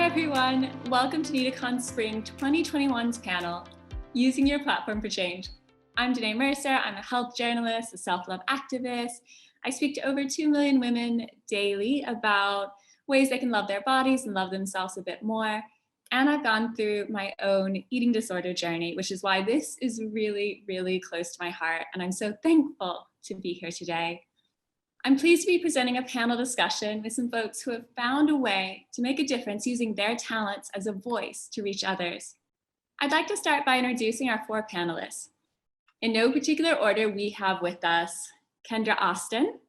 everyone, welcome to NEDAcon Spring 2021's panel, Using Your Platform for Change. I'm Danae Mercer, I'm a health journalist, a self-love activist. I speak to over 2 million women daily about ways they can love their bodies and love themselves a bit more. And I've gone through my own eating disorder journey, which is why this is really, really close to my heart. And I'm so thankful to be here today. I'm pleased to be presenting a panel discussion with some folks who have found a way to make a difference using their talents as a voice to reach others. I'd like to start by introducing our 4 panelists. In no particular order, we have with us Kendra Austin.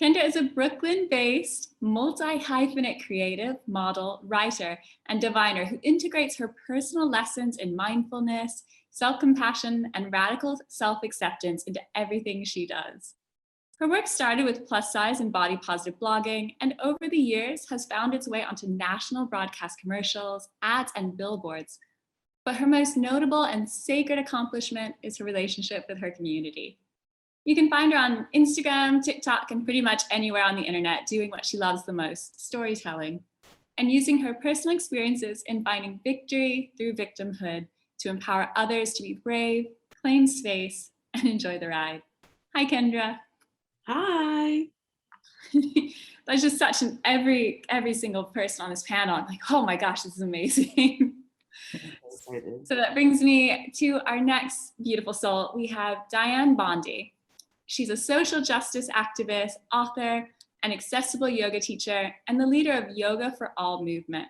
Kendra is a Brooklyn-based, multi-hyphenate creative, model, writer, and diviner who integrates her personal lessons in mindfulness, self-compassion, and radical self-acceptance into everything she does. Her work started with plus-size and body-positive blogging, and over the years has found its way onto national broadcast commercials, ads, and billboards. But her most notable and sacred accomplishment is her relationship with her community. You can find her on Instagram, TikTok, and pretty much anywhere on the internet doing what she loves the most, storytelling, and using her personal experiences in finding victory through victimhood to empower others to be brave, claim space, and enjoy the ride. Hi, Kendra. Hi. There's just such an every single person on this panel. I'm like, oh my gosh, this is amazing. So that brings me to our next beautiful soul. We have Dianne Bondi. She's a social justice activist, author, an accessible yoga teacher, and the leader of Yoga for All movement.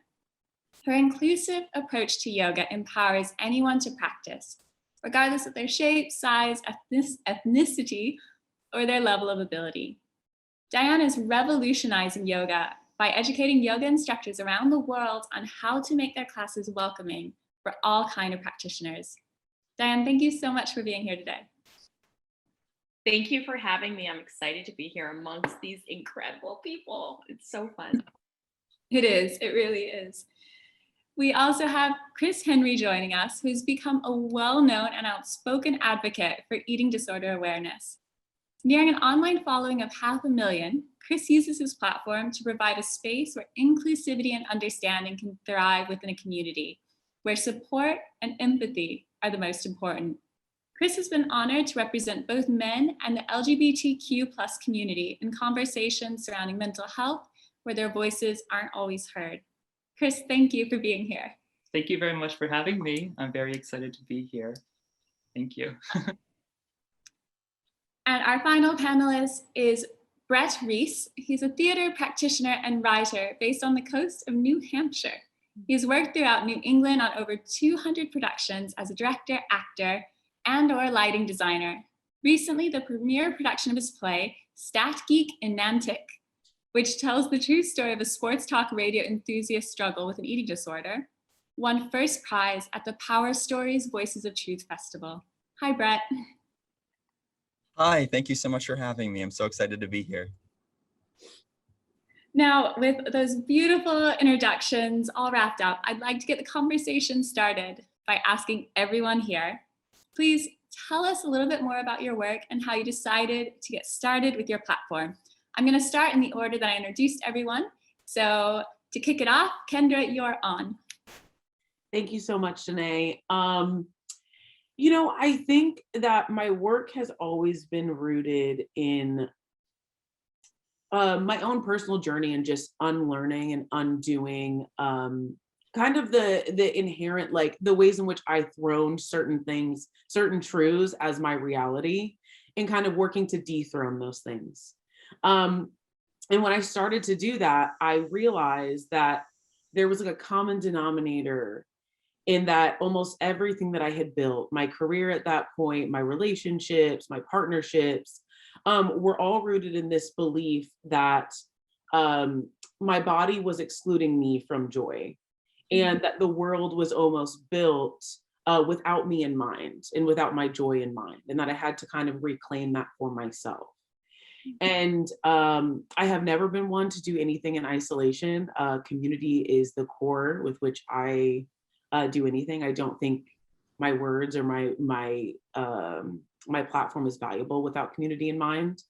Her inclusive approach to yoga empowers anyone to practice, regardless of their shape, size, ethnicity, or their level of ability. Dianne is revolutionizing yoga by educating yoga instructors around the world on how to make their classes welcoming for all kinds of practitioners. Dianne, thank you so much for being here today. Thank you for having me. I'm excited to be here amongst these incredible people. It's so fun. It is, it really is. We also have Henrie joining us, who's become a well-known and outspoken advocate for eating disorder awareness. Nearing an online following of 500,000, Chris uses his platform to provide a space where inclusivity and understanding can thrive within a community, where support and empathy are the most important. Chris has been honored to represent both men and the LGBTQ+ community in conversations surrounding mental health, where their voices aren't always heard. Chris, thank you for being here. Thank you very much for having me. I'm very excited to be here. Thank you. And our final panelist is Bretton Reis. He's a theater practitioner and writer based on the coast of New Hampshire. He's worked throughout New England on over 200 productions as a director, actor, and/or lighting designer. Recently, the premiere production of his play, Stat Geek in Nantic, which tells the true story of a sports talk radio enthusiast's struggle with an eating disorder, won first prize at the Power Stories Voices of Truth Festival. Hi, Brett. Hi, thank you so much for having me. I'm so excited to be here. Now, with those beautiful introductions all wrapped up, I'd like to get the conversation started by asking everyone here, please tell us a little bit more about your work and how you decided to get started with your platform. I'm going to start in the order that I introduced everyone. So to kick it off, Kendra, you're on. Thank you so much, Danae. I think that my work has always been rooted in my own personal journey and just unlearning and undoing kind of the inherent, like the ways in which I've thrown certain things, certain truths as my reality, and kind of working to dethrone those things. And when I started to do that, I realized that there was like a common denominator in that almost everything that I had built, my career at that point, my relationships, my partnerships, were all rooted in this belief that my body was excluding me from joy, and that the world was almost built without me in mind and without my joy in mind, and that I had to kind of reclaim that for myself. And I have never been one to do anything in isolation. Community is the core with which I do anything. I don't think my words or my platform is valuable without community in mind.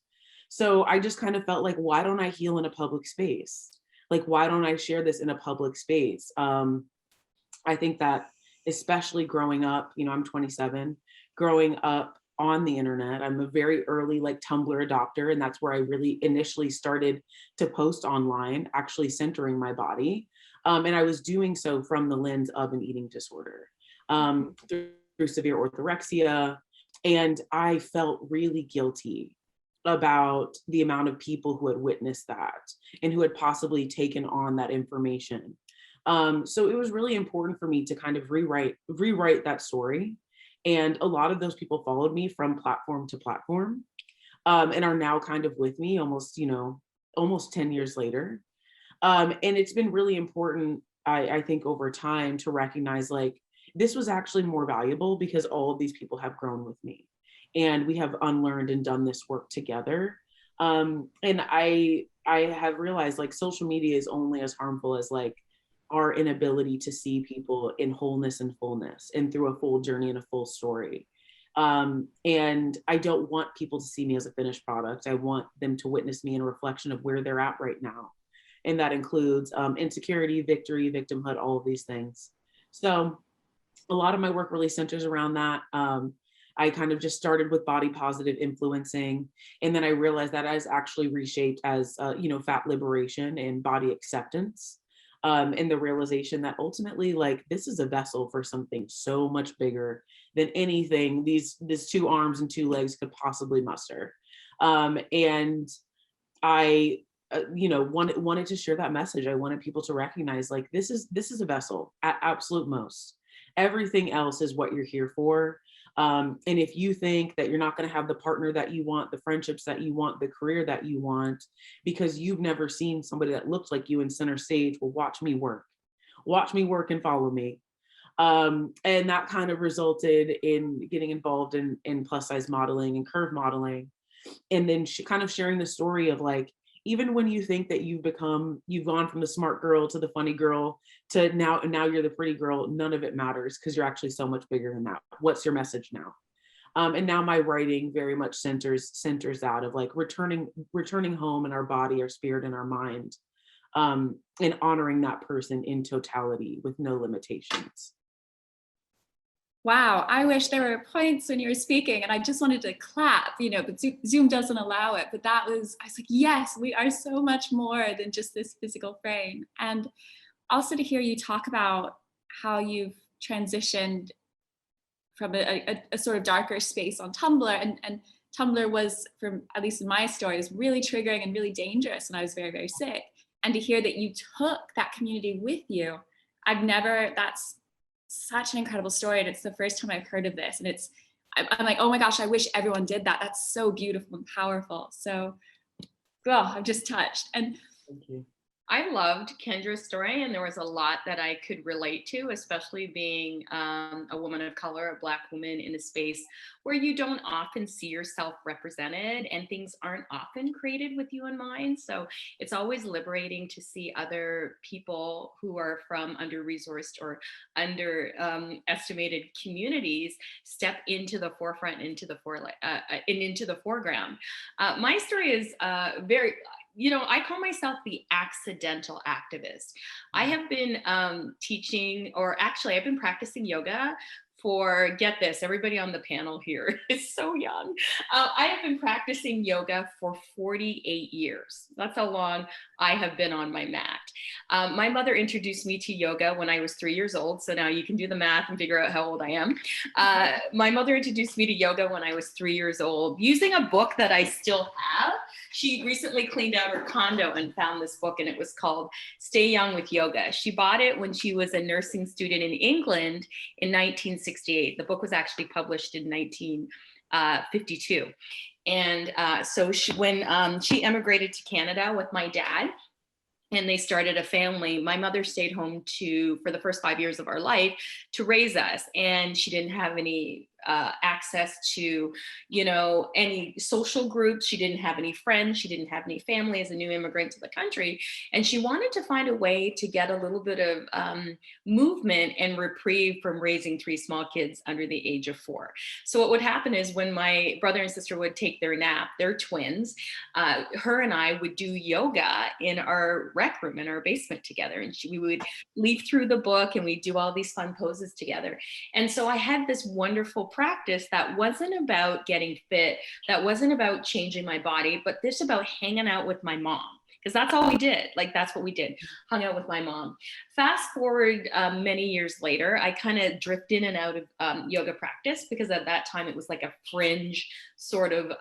So I just kind of felt like, why don't I heal in a public space? Like, why don't I share this in a public space? I think that especially growing up, I'm 27, growing up on the internet, I'm a very early like Tumblr adopter, and that's where I really initially started to post online, actually centering my body. And I was doing so from the lens of an eating disorder, through severe orthorexia. And I felt really guilty about the amount of people who had witnessed that and who had possibly taken on that information. So it was really important for me to kind of rewrite that story. And a lot of those people followed me from platform to platform, and are now kind of with me almost 10 years later. And it's been really important, I think, over time to recognize like this was actually more valuable because all of these people have grown with me and we have unlearned and done this work together. And I have realized like social media is only as harmful as like our inability to see people in wholeness and fullness and through a full journey and a full story. And I don't want people to see me as a finished product. I want them to witness me in a reflection of where they're at right now. And that includes insecurity, victory, victimhood, all of these things. So a lot of my work really centers around that. I kind of just started with body positive influencing. And then I realized that has actually reshaped as, fat liberation and body acceptance. And the realization that ultimately, like, this is a vessel for something so much bigger than anything these 2 arms and 2 legs could possibly muster. And I, wanted to share that message. I wanted people to recognize, like, this is a vessel at absolute most. Everything else is what you're here for. And if you think that you're not going to have the partner that you want, the friendships that you want, the career that you want, because you've never seen somebody that looks like you in center stage, well, watch me work and follow me. And that kind of resulted in getting involved in plus size modeling and curve modeling. And then kind of sharing the story of like, even when you think that you've gone from the smart girl to the funny girl to now you're the pretty girl, none of it matters because you're actually so much bigger than that. What's your message now? And now my writing very much centers out of like returning home in our body, our spirit, and our mind, and honoring that person in totality with no limitations. Wow, I wish there were points when you were speaking and I just wanted to clap, but Zoom doesn't allow it. But I was like, yes, we are so much more than just this physical frame. And also to hear you talk about how you've transitioned from a sort of darker space on Tumblr. And Tumblr was, from at least in my story, is really triggering and really dangerous. And I was very, very sick. And to hear that you took that community with you, that's such an incredible story. And it's the first time I've heard of this. And I'm like, oh my gosh, I wish everyone did that. That's so beautiful and powerful. So, I'm just touched. And thank you. I loved Kendra's story, and there was a lot that I could relate to, especially being a woman of color, a Black woman in a space where you don't often see yourself represented and things aren't often created with you in mind. So it's always liberating to see other people who are from under-resourced or underestimated communities step into the forefront, into the foreground. My story is very... I call myself the accidental activist. I have been teaching, or actually I've been practicing yoga for, get this, everybody on the panel here is so young. I have been practicing yoga for 48 years. That's how long I have been on my mat. My mother introduced me to yoga when I was 3 years old. So now you can do the math and figure out how old I am. My mother introduced me to yoga when I was 3 years old, using a book that I still have. She recently cleaned out her condo and found this book, and it was called Stay Young with Yoga. She bought it when she was a nursing student in England in 1968. The book was actually published in 1952. And so when she emigrated to Canada with my dad, and they started a family, my mother stayed home for the first 5 years of our life to raise us. And she didn't have any access to, you know, any social groups. She didn't have any friends. She didn't have any family as a new immigrant to the country. And she wanted to find a way to get a little bit of movement and reprieve from raising 3 small kids under the age of 4. So what would happen is when my brother and sister would take their nap, they're twins, her and I would do yoga in our rec room in our basement together. And we would leaf through the book and we'd do all these fun poses together. And so I had this wonderful practice that wasn't about getting fit, that wasn't about changing my body, but this about hanging out with my mom. Because that's all we did. Like, that's what we did, hung out with my mom. Fast forward many years later, I kind of drift in and out of yoga practice because at that time it was like a fringe sort of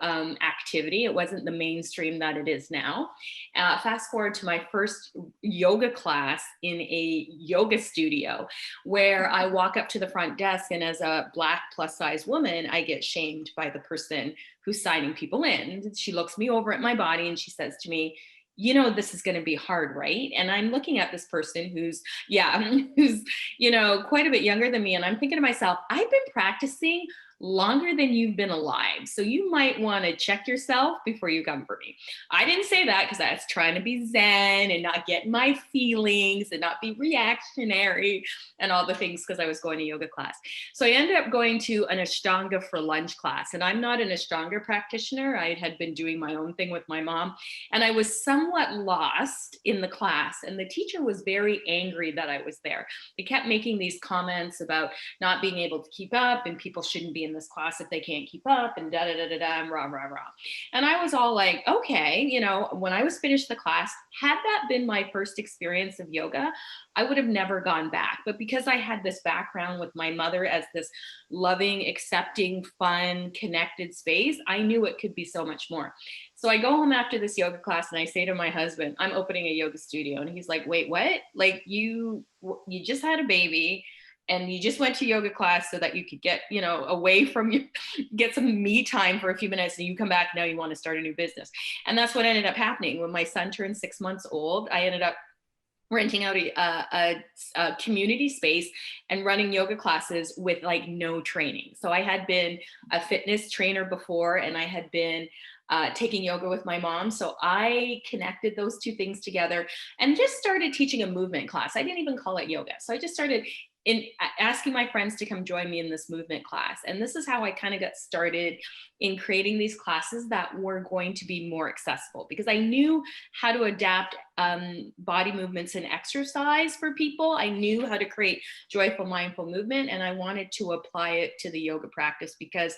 activity. It wasn't the mainstream that it is now. Fast forward to my first yoga class in a yoga studio where I walk up to the front desk, and as a Black plus size woman, I get shamed by the person who's signing people in. She looks me over at my body and she says to me, you know, this is going to be hard, right? And I'm looking at this person who's, you know, quite a bit younger than me. And I'm thinking to myself, I've been practicing longer than you've been alive. So you might want to check yourself before you come for me. I didn't say that because I was trying to be zen and not get my feelings and not be reactionary and all the things because I was going to yoga class. So I ended up going to an Ashtanga for lunch class. And I'm not an Ashtanga practitioner. I had been doing my own thing with my mom. And I was somewhat lost in the class. And the teacher was very angry that I was there. They kept making these comments about not being able to keep up and people shouldn't be in this class if they can't keep up and and rah, rah, rah. And I was all like, okay, you know, when I was finished the class, had that been my first experience of yoga, I would have never gone back. But because I had this background with my mother as this loving, accepting, fun, connected space, I knew it could be so much more. So I go home after this yoga class and I say to my husband, I'm opening a yoga studio. And he's like, wait, what? Like you just had a baby and you just went to yoga class so that you could get, you know, away from you, get some me time for a few minutes, and you come back, now you want to start a new business. And that's what ended up happening. When my son turned 6 months old, I ended up renting out a community space and running yoga classes with like no training. So I had been a fitness trainer before, and I had been taking yoga with my mom. So I connected those two things together and just started teaching a movement class. I didn't even call it yoga. So I just started asking my friends to come join me in this movement class. And this is how I kind of got started in creating these classes that were going to be more accessible, because I knew how to adapt body movements and exercise for people. I knew how to create joyful, mindful movement, and I wanted to apply it to the yoga practice because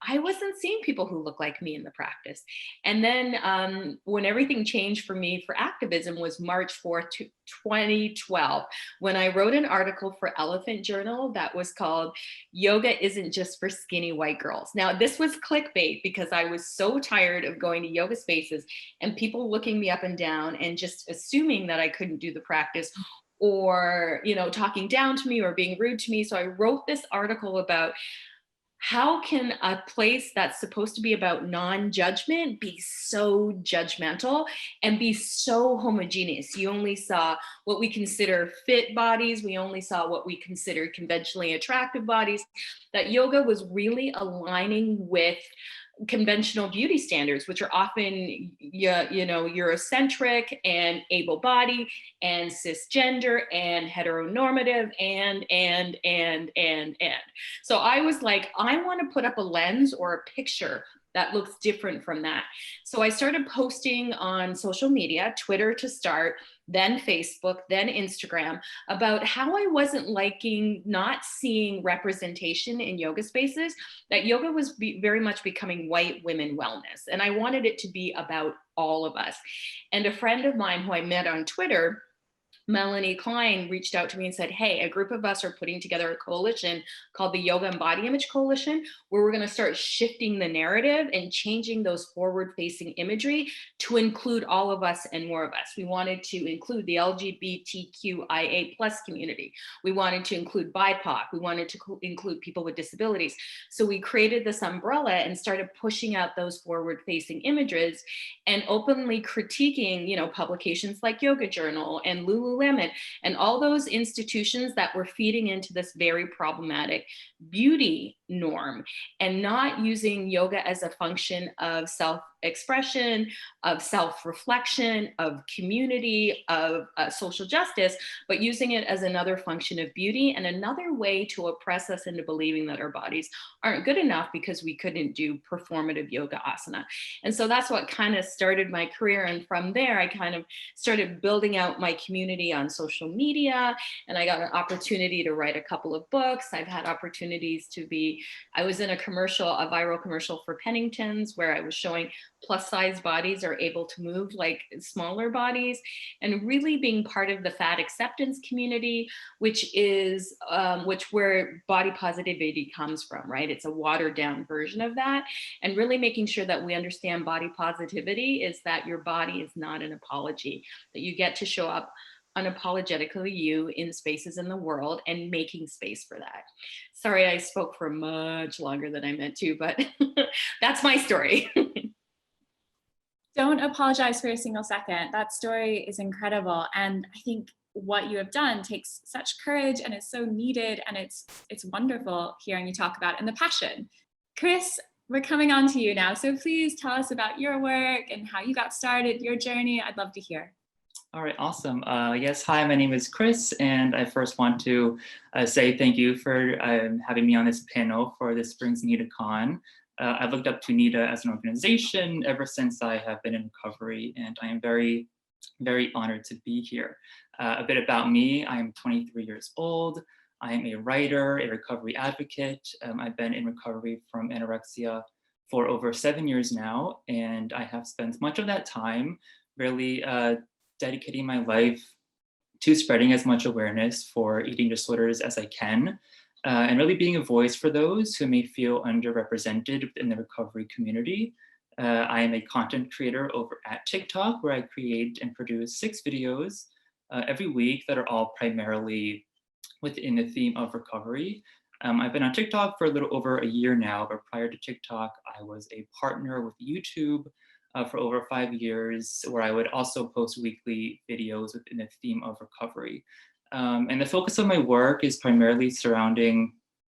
I wasn't seeing people who look like me in the practice. And then when everything changed for me for activism was March 4th, 2012, when I wrote an article for Elephant Journal that was called Yoga Isn't Just for Skinny White Girls. Now, this was clickbait because I was so tired of going to yoga spaces and people looking me up and down and just assuming that I couldn't do the practice, or, you know, talking down to me or being rude to me. So I wrote this article about how can a place that's supposed to be about non-judgment be so judgmental and be so homogeneous? You only saw what we consider fit bodies. We only saw what we consider conventionally attractive bodies. That yoga was really aligning with conventional beauty standards, which are often, you know, Eurocentric and able-bodied and cisgender and heteronormative and. So I was like, I want to put up a lens or a picture that looks different from that. So I started posting on social media, Twitter to start, then Facebook, then Instagram, about how I wasn't liking not seeing representation in yoga spaces, that yoga was very much becoming white women wellness. And I wanted it to be about all of us. And a friend of mine who I met on Twitter, Melanie Klein, reached out to me and said, hey, a group of us are putting together a coalition called the Yoga and Body Image Coalition, where we're going to start shifting the narrative and changing those forward-facing imagery to include all of us and more of us. We wanted to include the LGBTQIA+ community. We wanted to include BIPOC. We wanted to include people with disabilities. So we created this umbrella and started pushing out those forward-facing images and openly critiquing, you know, publications like Yoga Journal and Lulu Lululemon, and all those institutions that were feeding into this very problematic beauty norm, and not using yoga as a function of self-expression, of self-reflection, of community, of social justice, but using it as another function of beauty and another way to oppress us into believing that our bodies aren't good enough because we couldn't do performative yoga asana. And so that's what kind of started my career. And from there, I kind of started building out my community on social media, and I got an opportunity to write a couple of books. I've had opportunities to be, I was in a commercial, a viral commercial for Pennington's, where I was showing plus size bodies are able to move like smaller bodies, and really being part of the fat acceptance community, which is where body positivity comes from, right? It's a watered down version of that. And really making sure that we understand body positivity is that your body is not an apology, that you get to show up unapologetically you in spaces in the world, and making space for that. Sorry, I spoke for much longer than I meant to, but that's my story. Don't apologize for a single second. That story is incredible. And I think what you have done takes such courage, and it's so needed, and it's wonderful hearing you talk about it, and the passion. Chris, we're coming on to you now. So please tell us about your work and how you got started, your journey. I'd love to hear. All right, awesome. Yes, hi, my name is Chris, and I first want to say thank you for having me on this panel for this spring's NEDAcon. I've looked up to NEDA as an organization ever since I have been in recovery, and I am very, very honored to be here. A bit about me: I am 23 years old. I am a writer, a recovery advocate. I've been in recovery from anorexia for over 7 years now, and I have spent much of that time really dedicating my life to spreading as much awareness for eating disorders as I can, and really being a voice for those who may feel underrepresented in the recovery community. I am a content creator over at TikTok, where I create and produce 6 videos every week that are all primarily within the theme of recovery. I've been on TikTok for a little over a year now, but prior to TikTok, I was a partner with YouTube for over 5 years, where I would also post weekly videos within the theme of recovery. And the focus of my work is primarily surrounding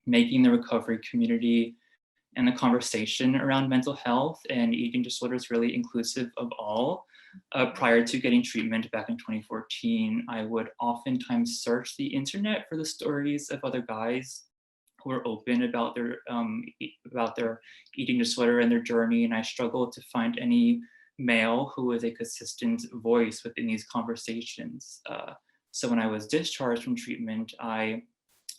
making the recovery community and the conversation around mental health and eating disorders really inclusive of all. Prior to getting treatment back in 2014, I would oftentimes search the internet for the stories of other guys who are open about their eating disorder and their journey, and I struggled to find any male who was a consistent voice within these conversations. So when I was discharged from treatment, I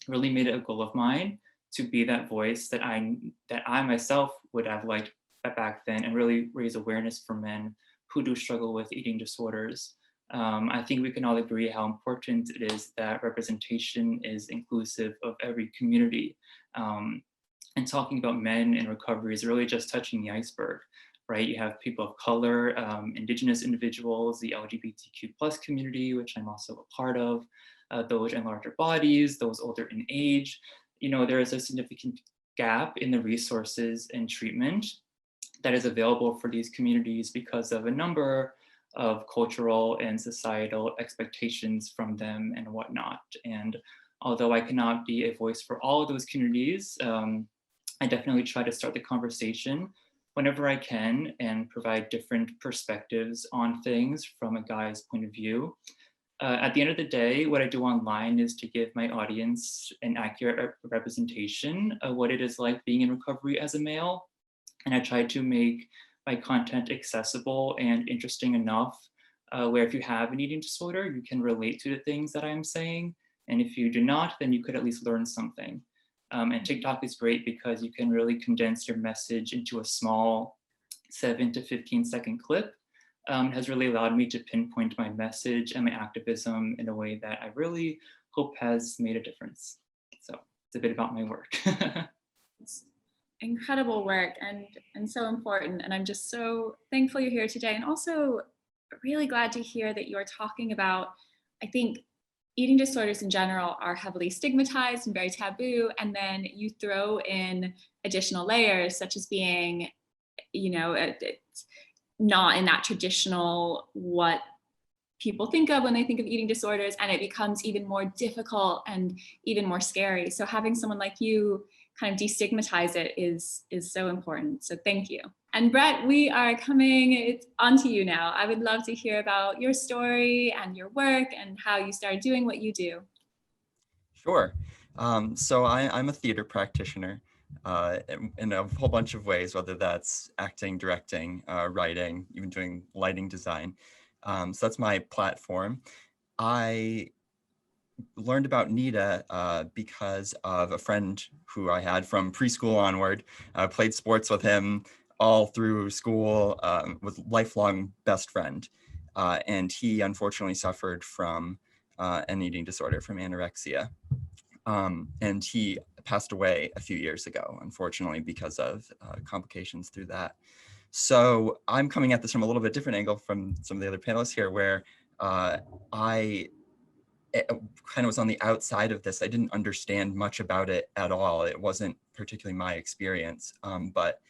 really made it a goal of mine to be that voice that I myself would have liked back then, and really raise awareness for men who do struggle with eating disorders. I think we can all agree how important it is that representation is inclusive of every community. And talking about men in recovery is really just touching the iceberg, right? You have people of color, Indigenous individuals, the LGBTQ+ community, which I'm also a part of, those in larger bodies, those older in age. You know, there is a significant gap in the resources and treatment that is available for these communities because of a number of cultural and societal expectations from them and whatnot. And although I cannot be a voice for all of those communities, I definitely try to start the conversation whenever I can and provide different perspectives on things from a guy's point of view. At the end of the day, what I do online is to give my audience an accurate representation of what it is like being in recovery as a male. And I try to make my content accessible and interesting enough where if you have an eating disorder, you can relate to the things that I'm saying. And if you do not, then you could at least learn something. And TikTok is great because you can really condense your message into a small 7 to 15 second clip. It has really allowed me to pinpoint my message and my activism in a way that I really hope has made a difference. So it's a bit about my work. It's incredible work and so important. And I'm just so thankful you're here today. And also really glad to hear that you're talking about, I think, eating disorders in general are heavily stigmatized and very taboo. And then you throw in additional layers, such as being, you know, it's not in that traditional what people think of when they think of eating disorders, and it becomes even more difficult and even more scary. So having someone like you kind of destigmatize it is so important. So thank you. And Brett, we are coming onto you now. I would love to hear about your story and your work and how you started doing what you do. Sure. So I'm a theater practitioner in a whole bunch of ways, whether that's acting, directing, writing, even doing lighting design. So that's my platform. I learned about NEDA because of a friend who I had from preschool onward. I played sports with him all through school, was lifelong best friend. And he unfortunately suffered from an eating disorder, from anorexia. And he passed away a few years ago, unfortunately, because of complications through that. So I'm coming at this from a little bit different angle from some of the other panelists here, where I kind of was on the outside of this. I didn't understand much about it at all. It wasn't particularly my experience, but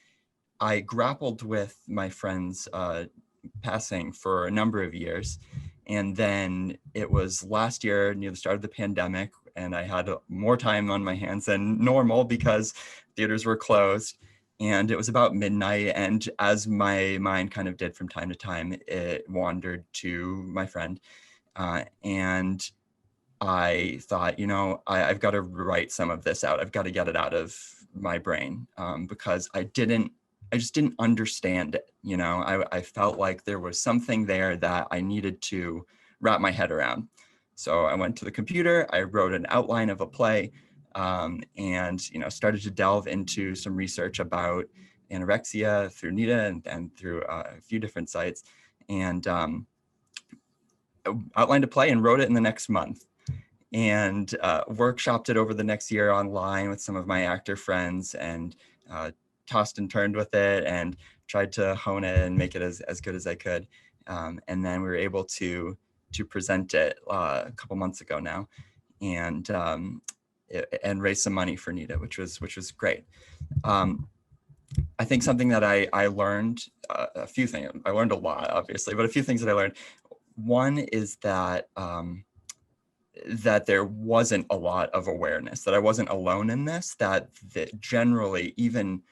I grappled with my friend's passing for a number of years. And then it was last year near the start of the pandemic, and I had more time on my hands than normal because theaters were closed. And it was about midnight, and as my mind kind of did from time to time, it wandered to my friend. And I thought, I've got to write some of this out. I've got to get it out of my brain because I just didn't understand it. I felt like there was something there that I needed to wrap my head around. So I went to the computer, I wrote an outline of a play, and started to delve into some research about anorexia through NEDA and through a few different sites, and outlined a play and wrote it in the next month. And workshopped it over the next year online with some of my actor friends, and tossed and turned with it and tried to hone it and make it as good as I could. And then we were able to present it a couple months ago now, and raise some money for NEDA, which was great. I think something that I learned, a few things, I learned a lot, obviously, but a few things that I learned. One is that that there wasn't a lot of awareness, that I wasn't alone in this, that generally even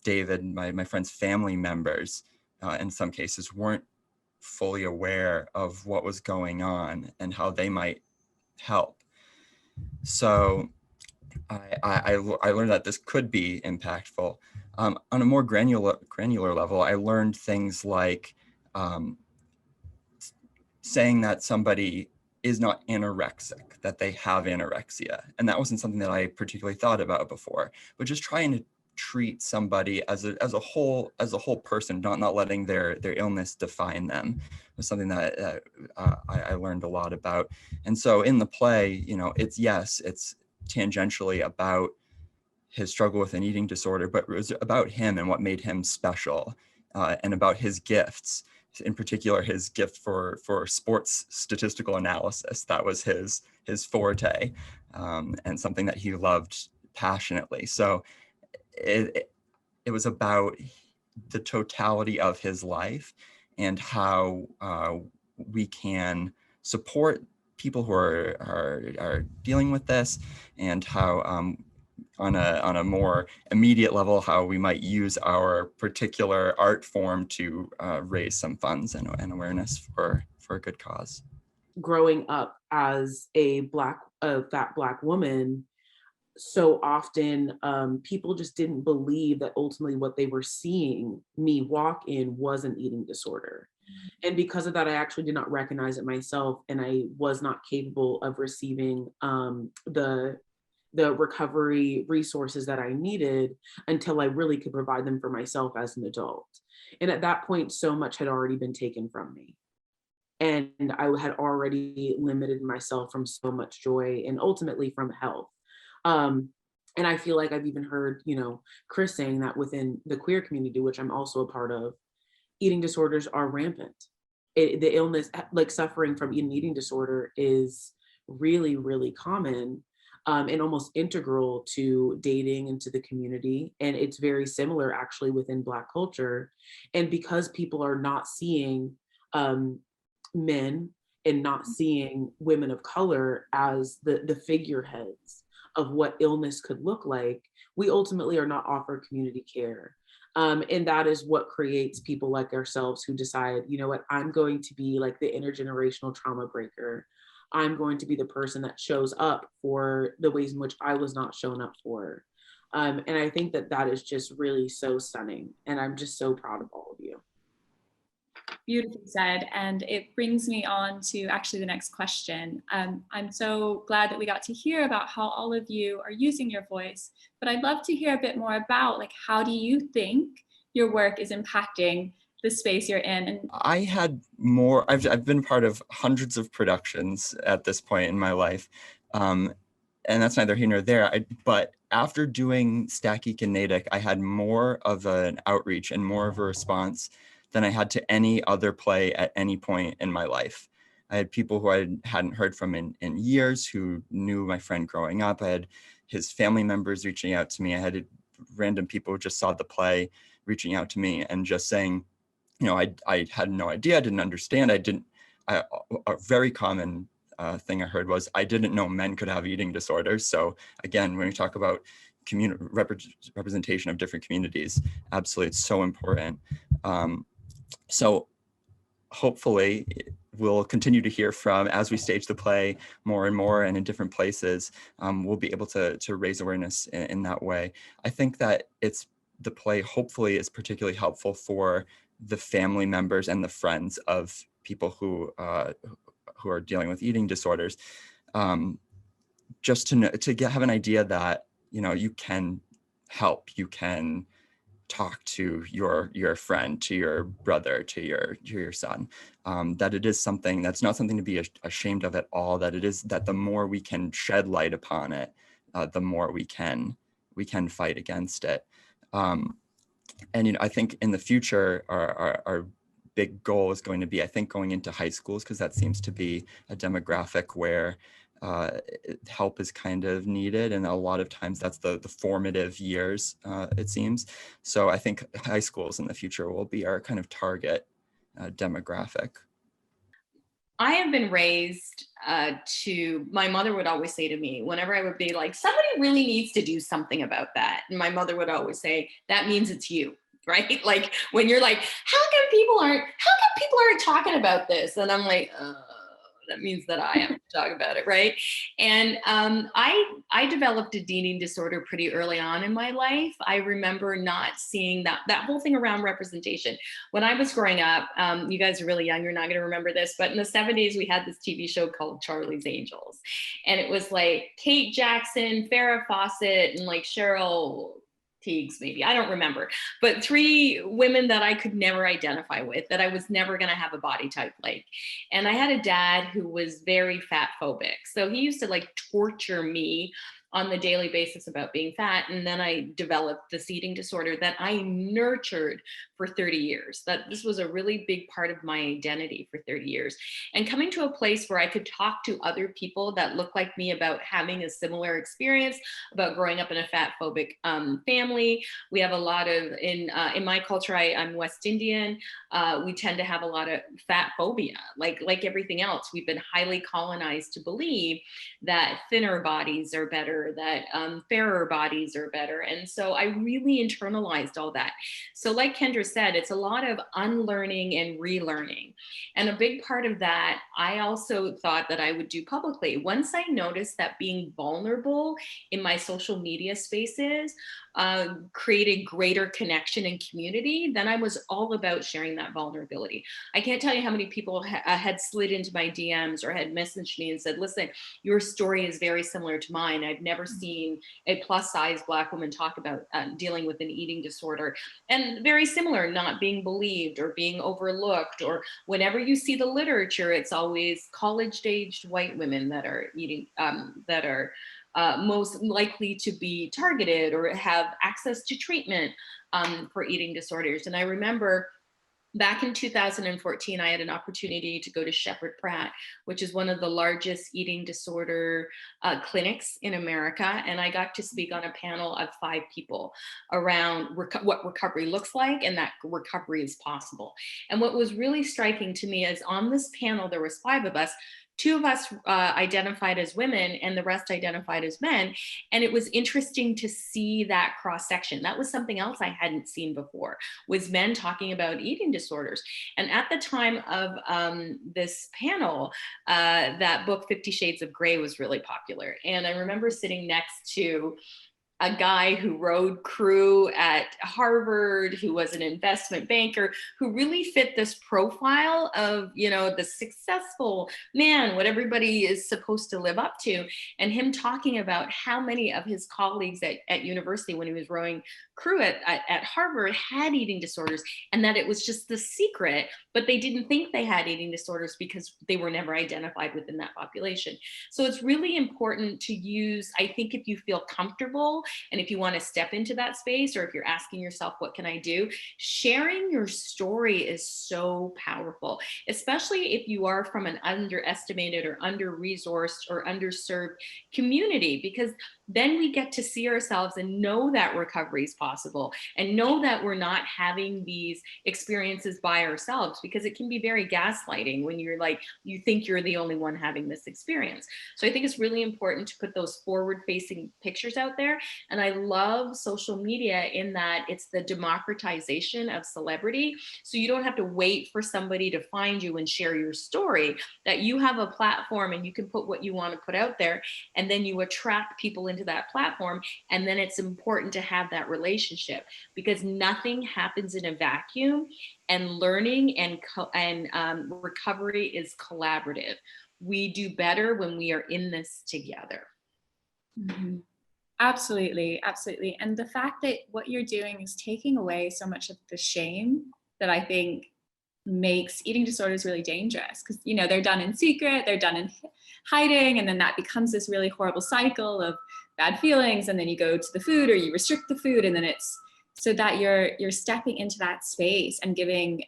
David, my friend's family members, in some cases, weren't fully aware of what was going on and how they might help. So I learned that this could be impactful. On a more granular level, I learned things like saying that somebody is not anorexic, that they have anorexia. And that wasn't something that I particularly thought about before, but just trying to treat somebody as a whole person, not letting their illness define them, was something that I learned a lot about. And so in the play, it's tangentially about his struggle with an eating disorder, but it was about him and what made him special, and about his gifts. In particular, his gift for sports statistical analysis. That was his forte, and something that he loved passionately. So it was about the totality of his life and how we can support people who are dealing with this, and how on a more immediate level, how we might use our particular art form to raise some funds and awareness for a good cause. Growing up as a fat Black woman, so often people just didn't believe that ultimately what they were seeing me walk in was an eating disorder. And because of that, I actually did not recognize it myself, and I was not capable of receiving the recovery resources that I needed until I really could provide them for myself as an adult. And at that point, so much had already been taken from me. And I had already limited myself from so much joy and ultimately from health. And I feel like I've even heard, Chris saying that within the queer community, which I'm also a part of, eating disorders are rampant. The illness, like suffering from an eating disorder, is really, really common. And almost integral to dating and to the community. And it's very similar actually within Black culture. And because people are not seeing men and not seeing women of color as the figureheads of what illness could look like, we ultimately are not offered community care. And that is what creates people like ourselves who decide, you know what, I'm going to be like the intergenerational trauma breaker. I'm going to be the person that shows up for the ways in which I was not shown up for. And I think that that is just really so stunning. And I'm just so proud of all of you. Beautifully said. And it brings me on to actually the next question. I'm so glad that we got to hear about how all of you are using your voice, but I'd love to hear a bit more about, like, how do you think your work is impacting the space you're in? And I had more, I've been part of hundreds of productions at this point in my life. And that's neither here nor there. But after doing Stack Geek and NEDAC, I had more of an outreach and more of a response than I had to any other play at any point in my life. I had people who I hadn't heard from in years who knew my friend growing up. I had his family members reaching out to me. I had random people who just saw the play reaching out to me and just saying, you know, I had no idea, I didn't understand. A very common thing I heard was, I didn't know men could have eating disorders. So again, when we talk about representation of different communities, absolutely, it's so important. So hopefully we'll continue to hear from, as we stage the play more and more and in different places, we'll be able to raise awareness in that way. I think that the play hopefully is particularly helpful for the family members and the friends of people who are dealing with eating disorders, just to have an idea that, you know, you can help, you can talk to your friend, to your brother, to your son, that it is something that's not something to be ashamed of at all, that it is, that the more we can shed light upon it, the more we can fight against it. And, you know, I think in the future, our big goal is going to be, I think, going into high schools, because that seems to be a demographic where help is kind of needed. And a lot of times that's the formative years, it seems. So I think high schools in the future will be our kind of target demographic. I have been raised my mother would always say to me, whenever I would be like, somebody really needs to do something about that. And my mother would always say, that means it's you, right? Like when you're like, how come people aren't talking about this? And I'm like, that means that I have to talk about it, right? And I developed a eating disorder pretty early on in my life. I remember not seeing that whole thing around representation. When I was growing up, you guys are really young, you're not gonna remember this, but in the 70s, we had this TV show called Charlie's Angels. And it was like Kate Jackson, Farrah Fawcett, and like Cheryl Teagues, maybe, I don't remember, but 3 women that I could never identify with, that I was never going to have a body type like. And I had a dad who was very fat phobic. So he used to like torture me on the daily basis about being fat. And then I developed this eating disorder that I nurtured for 30 years. That this was a really big part of my identity for 30 years. And coming to a place where I could talk to other people that look like me about having a similar experience, about growing up in a fat phobic family. We have a lot of, in my culture, I'm West Indian, we tend to have a lot of fat phobia, like everything else. We've been highly colonized to believe that thinner bodies are better, that fairer bodies are better. And so I really internalized all that. So like Kendra said, it's a lot of unlearning and relearning. And a big part of that, I also thought that I would do publicly. Once I noticed that being vulnerable in my social media spaces created greater connection and community, then I was all about sharing that vulnerability. I can't tell you how many people had slid into my DMs or had messaged me and said, listen, your story is very similar to mine. I've never seen a plus size Black woman talk about dealing with an eating disorder. And very similar, not being believed or being overlooked, or whenever you see the literature, it's always college-aged white women that are eating, that are most likely to be targeted or have access to treatment for eating disorders. And I remember Back in 2014, I had an opportunity to go to Shepherd Pratt, which is one of the largest eating disorder clinics in America. And I got to speak on a panel of 5 people around what recovery looks like and that recovery is possible. And what was really striking to me is on this panel, there was 5 of us. 2 of us identified as women and the rest identified as men. And it was interesting to see that cross section. That was something else I hadn't seen before, was men talking about eating disorders. And at the time of this panel, that book 50 Shades of Grey was really popular. And I remember sitting next to a guy who rode crew at Harvard, who was an investment banker, who really fit this profile of, you know, the successful man, what everybody is supposed to live up to. And him talking about how many of his colleagues at university when he was rowing crew at Harvard had eating disorders, and that it was just the secret, but they didn't think they had eating disorders because they were never identified within that population. So it's really important to use, I think if you feel comfortable, and if you want to step into that space, or if you're asking yourself, what can I do? Sharing your story is so powerful, especially if you are from an underestimated or under-resourced or underserved community, because then we get to see ourselves and know that recovery is possible and know that we're not having these experiences by ourselves, because it can be very gaslighting when you're like, you think you're the only one having this experience. So I think it's really important to put those forward-facing pictures out there. And I love social media in that it's the democratization of celebrity. So you don't have to wait for somebody to find you and share your story, that you have a platform and you can put what you want to put out there, and then you attract people into that platform. And then it's important to have that relationship, because nothing happens in a vacuum, and learning and recovery is collaborative. We do better when we are in this together. Mm-hmm. Absolutely, absolutely. And the fact that what you're doing is taking away so much of the shame that I think makes eating disorders really dangerous, because, you know, they're done in secret, they're done in hiding, and then that becomes this really horrible cycle of bad feelings, and then you go to the food or you restrict the food, and then it's so that you're stepping into that space and giving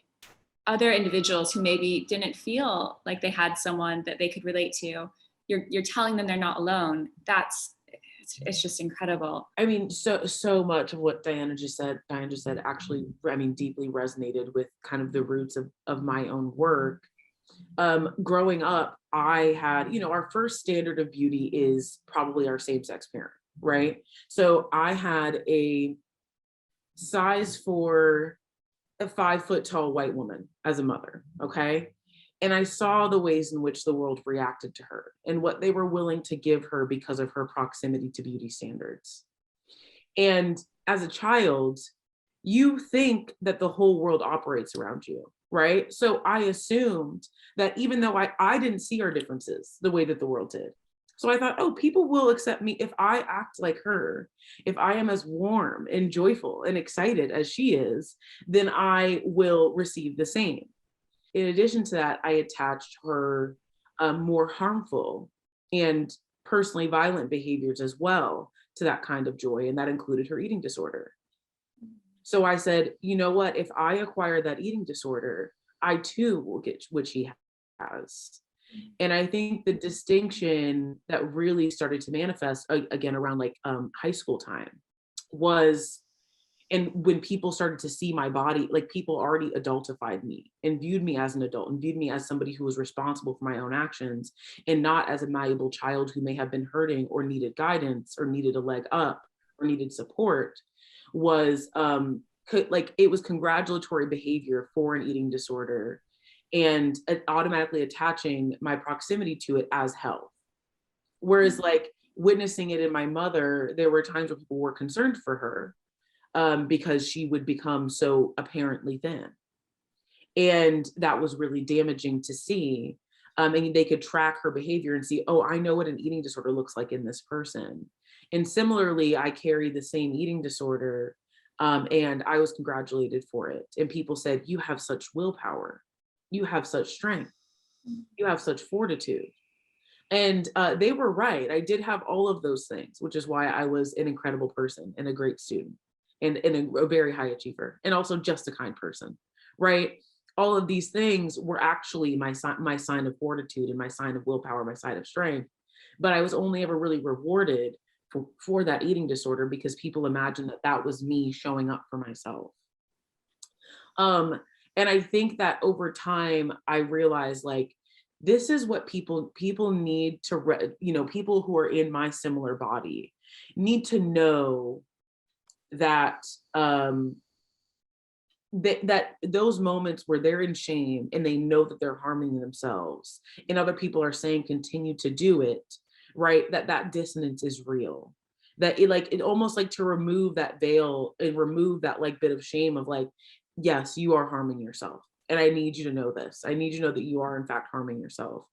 other individuals who maybe didn't feel like they had someone that they could relate to, you're telling them they're not alone. It's just incredible. I mean, so much of what Diane just said actually, I mean, deeply resonated with kind of the roots of my own work. Growing up, I had, you know, our first standard of beauty is probably our same-sex parent, right? So I had a size for a 5-foot-tall white woman as a mother, okay? And I saw the ways in which the world reacted to her and what they were willing to give her because of her proximity to beauty standards. And as a child, you think that the whole world operates around you, right? So I assumed that even though I didn't see our differences the way that the world did. So I thought, oh, people will accept me if I act like her, if I am as warm and joyful and excited as she is, then I will receive the same. In addition to that, I attached her more harmful and personally violent behaviors as well to that kind of joy, and that included her eating disorder. So I said, you know what, if I acquire that eating disorder, I too will get what she has. And I think the distinction that really started to manifest again around like high school time was, and when people started to see my body, like people already adultified me and viewed me as an adult and viewed me as somebody who was responsible for my own actions and not as a malleable child who may have been hurting or needed guidance or needed a leg up or needed support, was like it was congratulatory behavior for an eating disorder and automatically attaching my proximity to it as health. Whereas like witnessing it in my mother, there were times where people were concerned for her because she would become so apparently thin. And that was really damaging to see. And they could track her behavior and see, oh, I know what an eating disorder looks like in this person. And similarly, I carry the same eating disorder and I was congratulated for it. And people said, you have such willpower. You have such strength. You have such fortitude. And they were right. I did have all of those things, which is why I was an incredible person and a great student and a very high achiever and also just a kind person, right? all of these things were actually my sign of fortitude and my sign of willpower, my sign of strength. But I was only ever really rewarded for that eating disorder because people imagined that that was me showing up for myself. And I think that over time, I realized like, this is what people need to, people who are in my similar body need to know that, that those moments where they're in shame and they know that they're harming themselves and other people are saying continue to do it, right? That dissonance is real. That it almost like to remove that veil and remove that like bit of shame of like, yes, you are harming yourself. And I need you to know this. I need you to know that you are in fact harming yourself.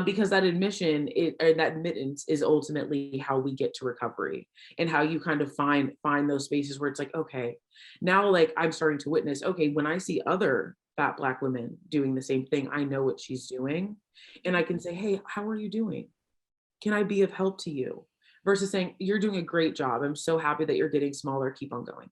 Because that that admittance is ultimately how we get to recovery and how you kind of find those spaces where it's like, okay, now like I'm starting to witness, okay, when I see other fat Black women doing the same thing, I know what she's doing. And I can say, hey, how are you doing? Can I be of help to you? Versus saying, you're doing a great job. I'm so happy that you're getting smaller. Keep on going.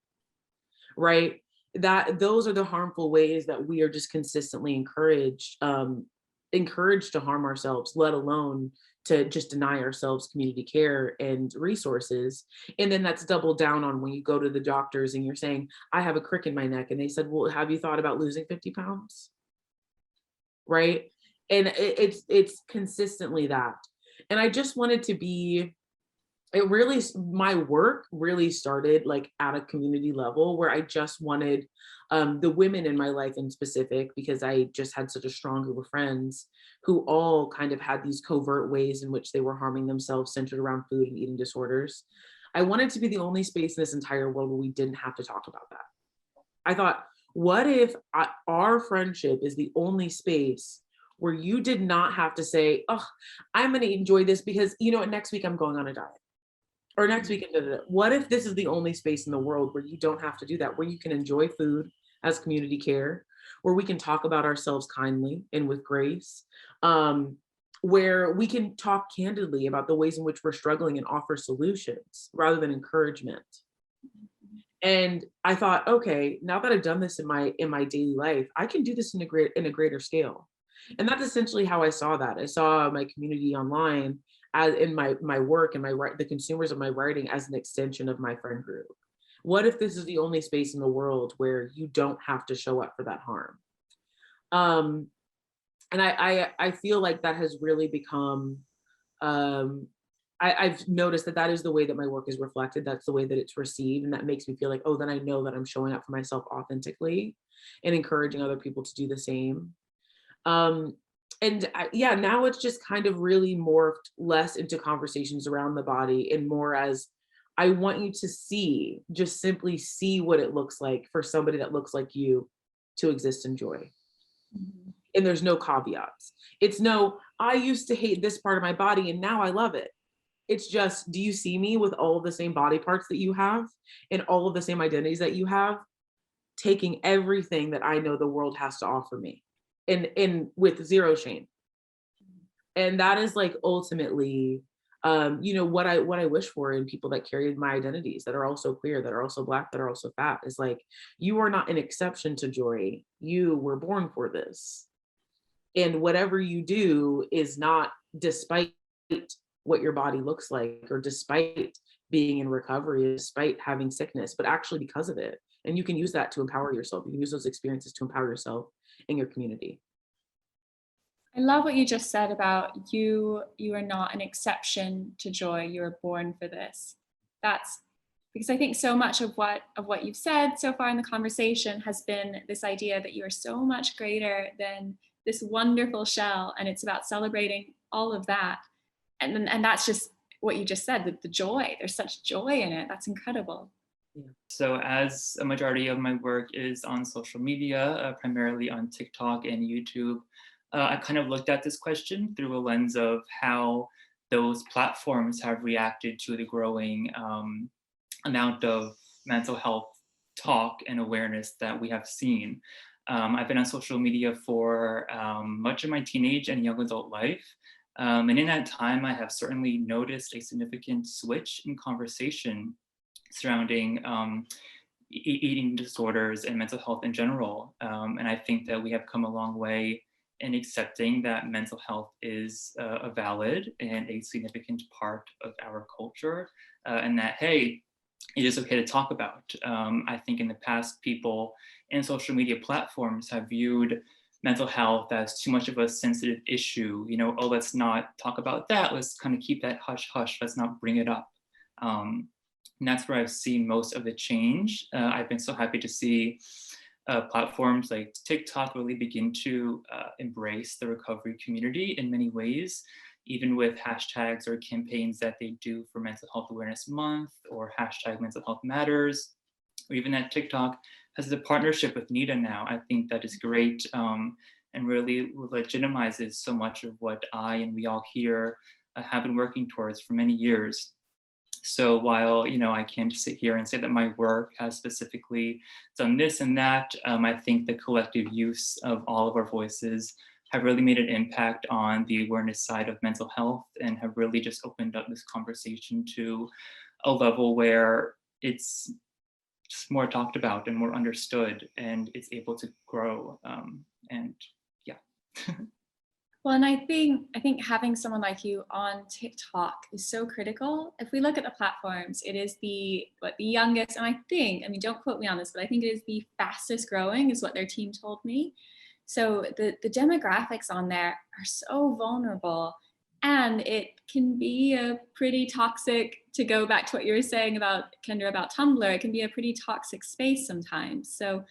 Right? Those are the harmful ways that we are just consistently encouraged to harm ourselves, let alone to just deny ourselves community care and resources. And then that's doubled down on when you go to the doctors and you're saying, I have a crick in my neck. And they said, well, have you thought about losing 50 pounds? Right? And it's consistently that. And I just wanted to be, my work really started like at a community level where I just wanted the women in my life in specific, because I just had such a strong group of friends who all kind of had these covert ways in which they were harming themselves centered around food and eating disorders. I wanted to be the only space in this entire world where we didn't have to talk about that. I thought, what if our friendship is the only space where you did not have to say, oh, I'm going to enjoy this because, next week I'm going on a diet. Or next weekend, what if this is the only space in the world where you don't have to do that, where you can enjoy food as community care, where we can talk about ourselves kindly and with grace, where we can talk candidly about the ways in which we're struggling and offer solutions rather than encouragement. And I thought, okay, now that I've done this in my daily life, I can do this in a greater scale. And that's essentially how I saw that. I saw my community online as in my work and the consumers of my writing as an extension of my friend group. What if this is the only space in the world where you don't have to show up for that harm? And I feel like that has really become, I've noticed that is the way that my work is reflected. That's the way that it's received. And that makes me feel like, oh, then I know that I'm showing up for myself authentically and encouraging other people to do the same. Now it's just kind of really morphed less into conversations around the body and more as I want you to just simply see what it looks like for somebody that looks like you to exist in joy. Mm-hmm. And there's no caveats. It's no, I used to hate this part of my body and now I love it. It's just, do you see me with all of the same body parts that you have and all of the same identities that you have, taking everything that I know the world has to offer me and with zero shame. And that is like ultimately, what I wish for in people that carry my identities, that are also queer, that are also Black, that are also fat, is like, you are not an exception to joy. You were born for this. And whatever you do is not despite what your body looks like or despite being in recovery, despite having sickness, but actually because of it. And you can use that to empower yourself. You can use those experiences to empower yourself and your community. I love what you just said about you are not an exception to joy. You were born for this. That's because I think so much of what you've said so far in the conversation has been this idea that you are so much greater than this wonderful shell, and it's about celebrating all of that. And that's just what you just said, the joy. There's such joy in it. That's incredible. Yeah. So as a majority of my work is on social media, primarily on TikTok and YouTube, I kind of looked at this question through a lens of how those platforms have reacted to the growing amount of mental health talk and awareness that we have seen. I've been on social media for much of my teenage and young adult life. And in that time, I have certainly noticed a significant switch in conversation surrounding eating disorders and mental health in general. And I think that we have come a long way in accepting that mental health is a valid and a significant part of our culture, and that, hey, it is okay to talk about. I think in the past, people in social media platforms have viewed mental health as too much of a sensitive issue. You know, oh, let's not talk about that. Let's kind of keep that hush hush. Let's not bring it up. And that's where I've seen most of the change. I've been so happy to see platforms like TikTok really begin to embrace the recovery community in many ways, even with hashtags or campaigns that they do for Mental Health Awareness Month or hashtag Mental Health Matters, or even that TikTok has a partnership with NEDA now. I think that is great, and really legitimizes so much of what I and we all here have been working towards for many years. So while, you know, I can't sit here and say that my work has specifically done this and that, I think the collective use of all of our voices have really made an impact on the awareness side of mental health, and have really just opened up this conversation to a level where it's just more talked about and more understood, and it's able to grow. And yeah. Well, and I think having someone like you on TikTok is so critical. If we look at the platforms, it is the youngest, and I mean, don't quote me on this, but I think it is the fastest growing, is what their team told me. So the demographics on there are so vulnerable, and it can be a pretty toxic, to go back to what you were saying about, Kendra, about Tumblr, it can be a pretty toxic space sometimes. So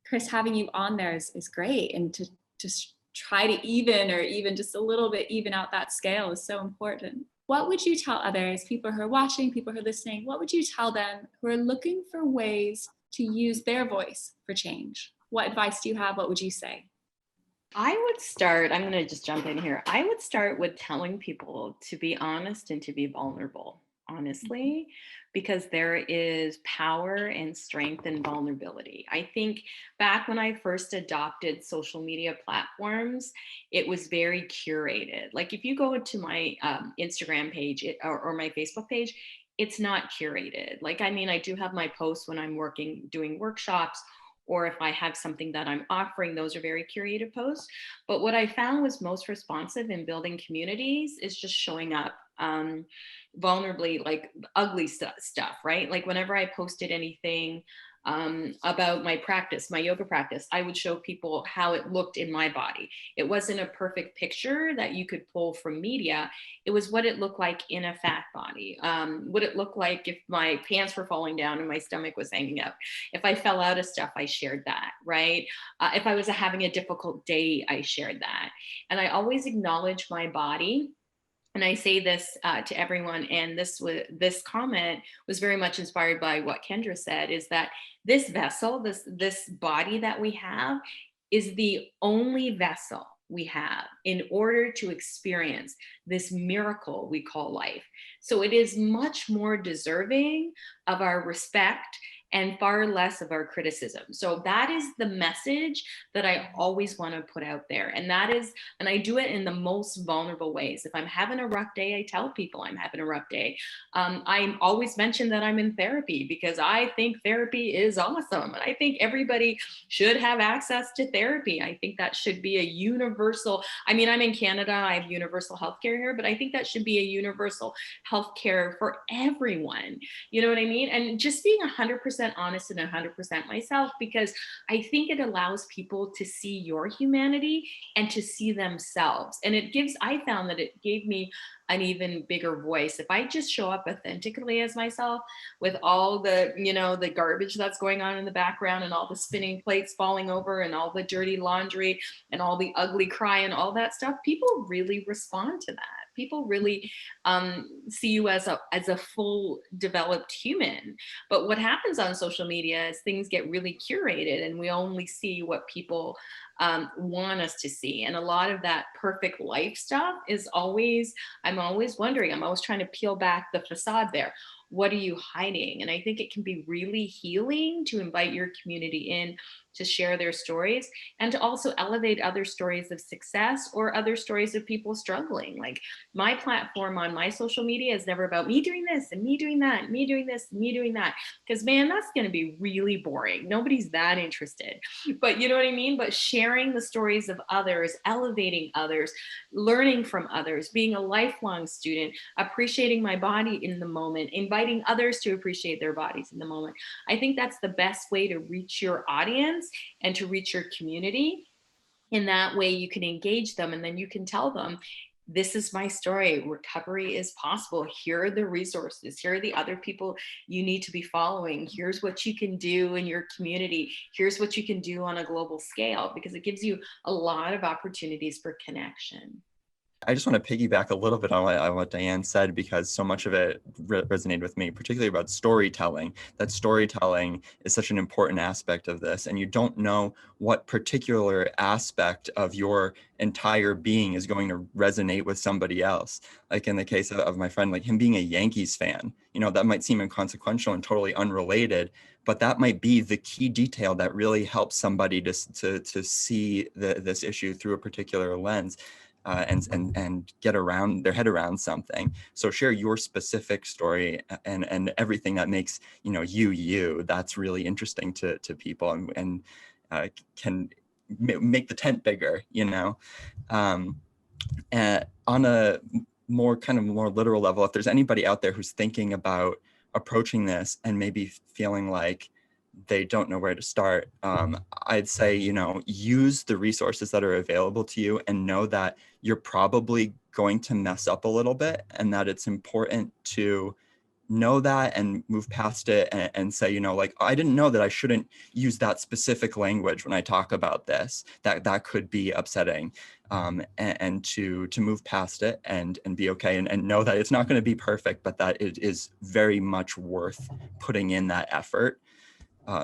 Chris, having you on there is great, and to just try to even just a little bit even out that scale is so important. What would you tell others, people who are watching, people who are listening, what would you tell them who are looking for ways to use their voice for change? What advice do you have? What would you say? I would start, I'm going to just jump in here. I would start with telling people to be honest and to be vulnerable, honestly, because there is power and strength in vulnerability. I think back when I first adopted social media platforms, it was very curated. Like if you go to my Instagram page or my Facebook page, it's not curated. Like, I mean, I do have my posts when I'm doing workshops, or if I have something that I'm offering, those are very curated posts. But what I found was most responsive in building communities is just showing up vulnerably, like ugly stuff, right? Like whenever I posted anything about my practice, my yoga practice, I would show people how it looked in my body. It wasn't a perfect picture that you could pull from media. It was what it looked like in a fat body. What it looked like if my pants were falling down and my stomach was hanging out. If I fell out of stuff, I shared that, right? If I was having a difficult day, I shared that. And I always acknowledge my body. And I say this to everyone, and this comment was very much inspired by what Kendra said, is that this vessel, this body that we have, is the only vessel we have in order to experience this miracle we call life. So it is much more deserving of our respect and far less of our criticism. So that is the message that I always want to put out there. And I do it in the most vulnerable ways. If I'm having a rough day, I tell people I'm having a rough day. I always mention that I'm in therapy because I think therapy is awesome. And I think everybody should have access to therapy. I think that should be a universal, I mean, I'm in Canada, I have universal healthcare here, but I think that should be a universal healthcare for everyone. You know what I mean? And just being 100% honest and 100% myself, because I think it allows people to see your humanity and to see themselves. And I found that it gave me an even bigger voice. If I just show up authentically as myself with all the, the garbage that's going on in the background and all the spinning plates falling over and all the dirty laundry and all the ugly cry and all that stuff, people really respond to that. People really see you as a full developed human. But what happens on social media is things get really curated and we only see what people want us to see. And a lot of that perfect life stuff I'm always wondering, I'm always trying to peel back the facade there. What are you hiding? And I think it can be really healing to invite your community in to share their stories and to also elevate other stories of success or other stories of people struggling. Like my platform on my social media is never about me doing this and me doing that, and me doing this and me doing that. Because man, that's going to be really boring. Nobody's that interested. But you know what I mean? But sharing the stories of others, elevating others, learning from others, being a lifelong student, appreciating my body in the moment, inviting others to appreciate their bodies in the moment. I think that's the best way to reach your audience and to reach your community. In that way, you can engage them and then you can tell them, this is my story. Recovery is possible. Here are the resources. Here are the other people you need to be following. Here's what you can do in your community. Here's what you can do on a global scale, because it gives you a lot of opportunities for connection. I just want to piggyback a little bit on what Diane said, because so much of it resonated with me, particularly about storytelling. That storytelling is such an important aspect of this, and you don't know what particular aspect of your entire being is going to resonate with somebody else. Like in the case of my friend, like him being a Yankees fan, you know, that might seem inconsequential and totally unrelated, but that might be the key detail that really helps somebody to see this issue through a particular lens. And get around their head around something. So share your specific story and everything that makes, you know, you. That's really interesting to people and can make the tent bigger, you know. And on a more literal level, if there's anybody out there who's thinking about approaching this and maybe feeling like they don't know where to start, I'd say, you know, use the resources that are available to you and know that you're probably going to mess up a little bit, and that it's important to know that and move past it and say, you know, like, I didn't know that I shouldn't use that specific language when I talk about this, that could be upsetting, and to move past it and be okay and know that it's not going to be perfect, but that it is very much worth putting in that effort.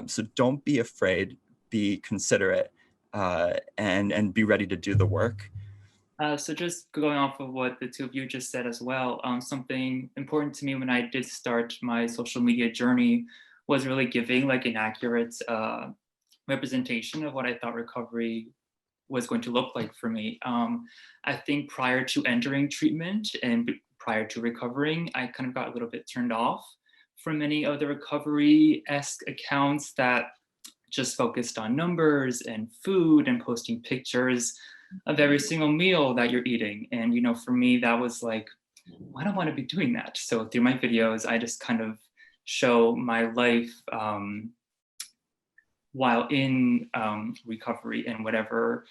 So don't be afraid, be considerate, and be ready to do the work. So just going off of what the two of you just said as well, something important to me when I did start my social media journey was really giving like an accurate representation of what I thought recovery was going to look like for me. I think prior to entering treatment and prior to recovering, I kind of got a little bit turned off from many of the recovery-esque accounts that just focused on numbers and food and posting pictures of every single meal that you're eating. And, you know, for me, that was like, I don't want to be doing that. So through my videos, I just kind of show my life while in recovery and whatever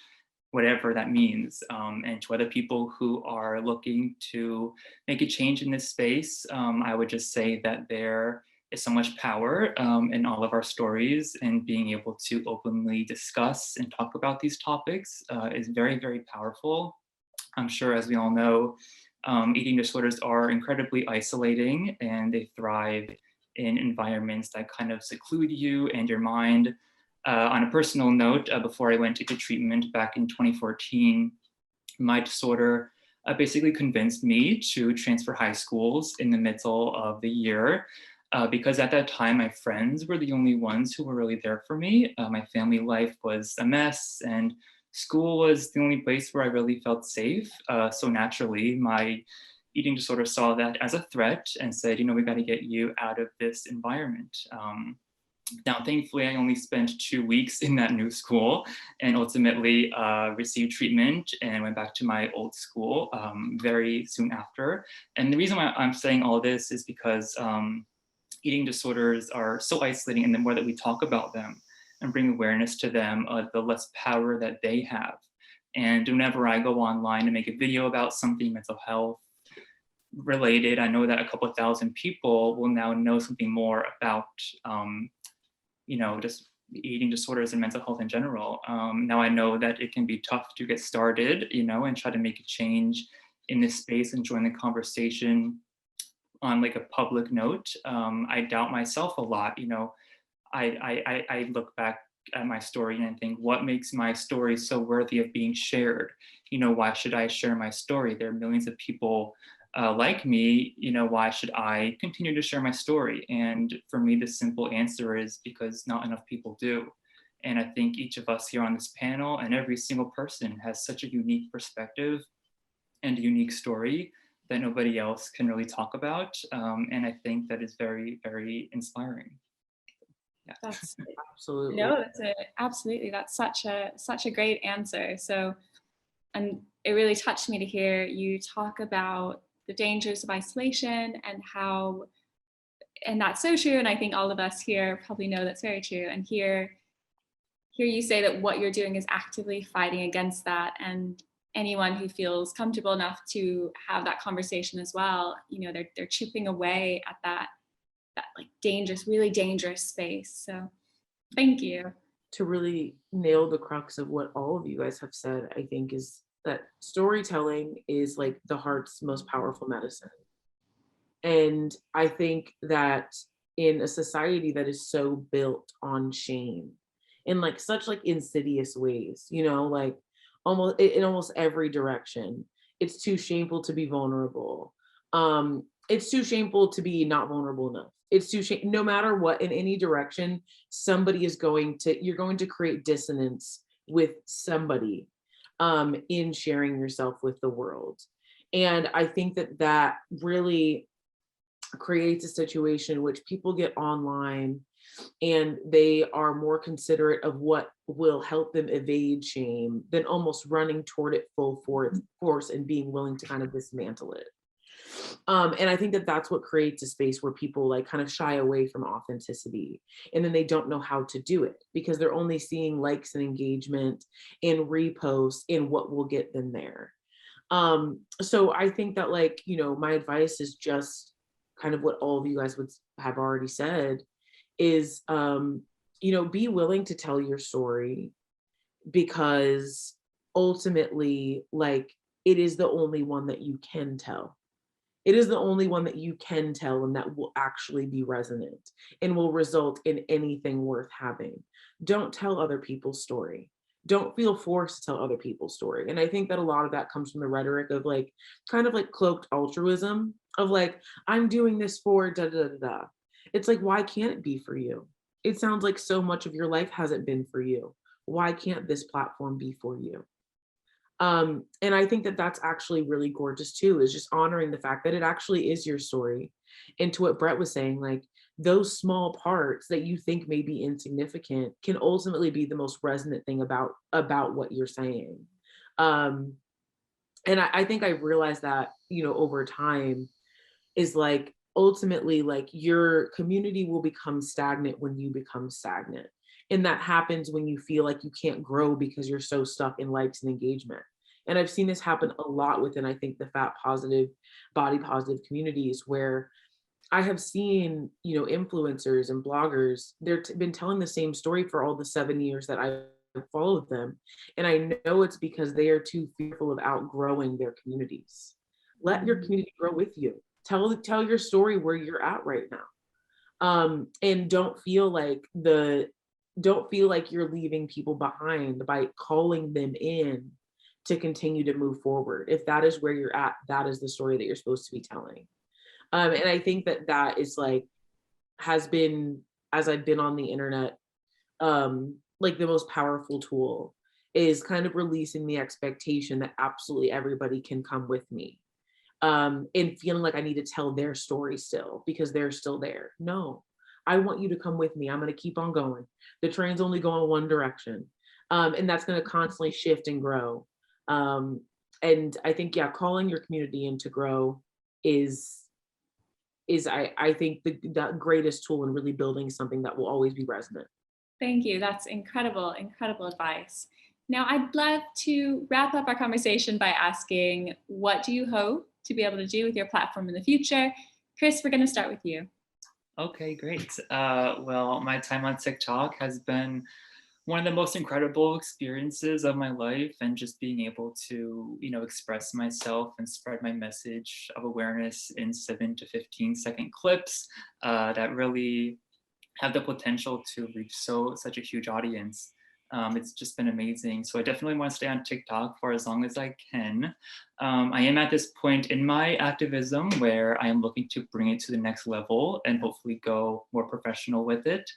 that means. And to other people who are looking to make a change in this space, I would just say that there is so much power in all of our stories, and being able to openly discuss and talk about these topics is very, very powerful. I'm sure, as we all know, eating disorders are incredibly isolating, and they thrive in environments that kind of seclude you and your mind. On a personal note, before I went into treatment back in 2014, my disorder basically convinced me to transfer high schools in the middle of the year, because at that time, my friends were the only ones who were really there for me. My family life was a mess, and school was the only place where I really felt safe. So naturally, my eating disorder saw that as a threat and said, you know, we got to get you out of this environment. Now, thankfully, I only spent 2 weeks in that new school and ultimately received treatment and went back to my old school very soon after. And the reason why I'm saying all this is because eating disorders are so isolating, and the more that we talk about them and bring awareness to them, the less power that they have. And whenever I go online and make a video about something mental health related, I know that a couple of thousand people will now know something more about you know, just eating disorders and mental health in general. Now I know that it can be tough to get started, you know, and try to make a change in this space and join the conversation on like a public note. I doubt myself a lot, you know. I look back at my story and I think, what makes my story so worthy of being shared? You know, why should I share my story? There are millions of people like me, you know, why should I continue to share my story? And for me, the simple answer is because not enough people do. And I think each of us here on this panel and every single person has such a unique perspective and a unique story that nobody else can really talk about. And I think that is very, very inspiring. Yeah. That's Absolutely. no, absolutely. That's such a great answer. So, and it really touched me to hear you talk about the dangers of isolation and that's so true. And I think all of us here probably know that's very true. And hear you say that what you're doing is actively fighting against that. And anyone who feels comfortable enough to have that conversation as well, they're chipping away at that like dangerous, really dangerous space. So thank you. To really nail the crux of what all of you guys have said, I think is that storytelling is like the heart's most powerful medicine. And I think that in a society that is so built on shame in like such like insidious ways, like almost in almost every direction, it's too shameful to be vulnerable. It's too shameful to be not vulnerable enough. It's too no matter what, in any direction, you're going to create dissonance with somebody in sharing yourself with the world. And I think that really creates a situation in which people get online and they are more considerate of what will help them evade shame than almost running toward it full force and being willing to kind of dismantle it. And I think that's what creates a space where people like kind of shy away from authenticity, and then they don't know how to do it because they're only seeing likes and engagement and reposts and what will get them there. So I think that my advice is just kind of what all of you guys would have already said is, be willing to tell your story, because ultimately, it is the only one that you can tell. It is the only one that you can tell and that will actually be resonant and will result in anything worth having. Don't tell other people's story. Don't feel forced to tell other people's story. And I think that a lot of that comes from the rhetoric of kind of cloaked altruism of I'm doing this for da da da da. It's why can't it be for you? It sounds like so much of your life hasn't been for you. Why can't this platform be for you? And I think that that's actually really gorgeous too, is just honoring the fact that it actually is your story. And to what Brett was saying, those small parts that you think may be insignificant can ultimately be the most resonant thing about what you're saying. And I think I realized that, over time is ultimately your community will become stagnant when you become stagnant. And that happens when you feel like you can't grow because you're so stuck in likes and engagement. And I've seen this happen a lot within, I think, the fat positive, body positive communities, where I have seen, influencers and bloggers, they've been telling the same story for all the 7 years that I've followed them. And I know it's because they are too fearful of outgrowing their communities. Let your community grow with you. Tell your story where you're at right now. And don't feel like you're leaving people behind by calling them in to continue to move forward. If that is where you're at, that is the story that you're supposed to be telling. And I think that is has been, as I've been on the internet, the most powerful tool is kind of releasing the expectation that absolutely everybody can come with me. And feeling like I need to tell their story still because they're still there. No, I want you to come with me. I'm going to keep on going. The train's only going one direction. And that's going to constantly shift and grow. And I think, calling your community in to grow is I think the greatest tool in really building something that will always be resonant. Thank you. That's incredible, incredible advice. Now, I'd love to wrap up our conversation by asking, what do you hope to be able to do with your platform in the future? Chris, we're going to start with you. Okay, great. Well, my time on TikTok has been one of the most incredible experiences of my life, and just being able to, express myself and spread my message of awareness in 7 to 15 second clips that really have the potential to reach such a huge audience. It's just been amazing. So I definitely want to stay on TikTok for as long as I can. I am at this point in my activism where I am looking to bring it to the next level and hopefully go more professional with it.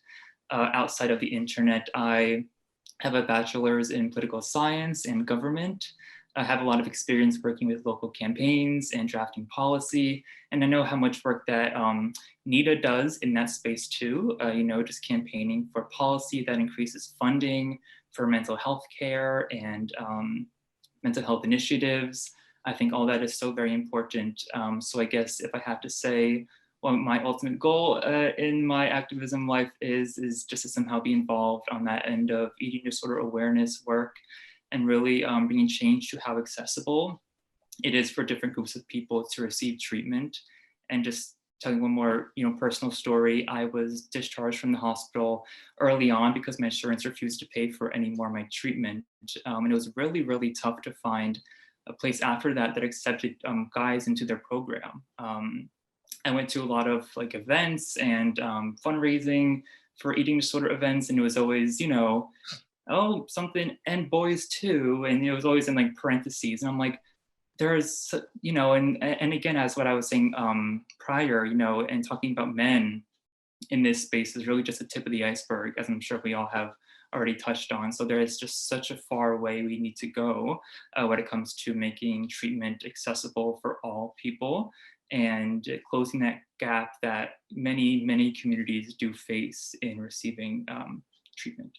Outside of the internet, I I have a bachelor's in political science and government. I have a lot of experience working with local campaigns and drafting policy. And I know how much work that NEDA does in that space too, just campaigning for policy that increases funding for mental health care and mental health initiatives. I think all that is so very important. So I guess if I have to say, well, my ultimate goal in my activism life is just to somehow be involved on that end of eating disorder awareness work and really bringing change to how accessible it is for different groups of people to receive treatment. And just telling one more personal story, I was discharged from the hospital early on because my insurance refused to pay for any more of my treatment. And it was really, really tough to find a place after that accepted guys into their program. I went to a lot of events and fundraising for eating disorder events, and it was always, oh, something and boys too, and it was always in parentheses, and I'm like, there's, and again, as what I was saying prior, and talking about men in this space is really just the tip of the iceberg, as I'm sure we all have already touched on. So there is just such a far way we need to go when it comes to making treatment accessible for all people and closing that gap that many, many communities do face in receiving treatment.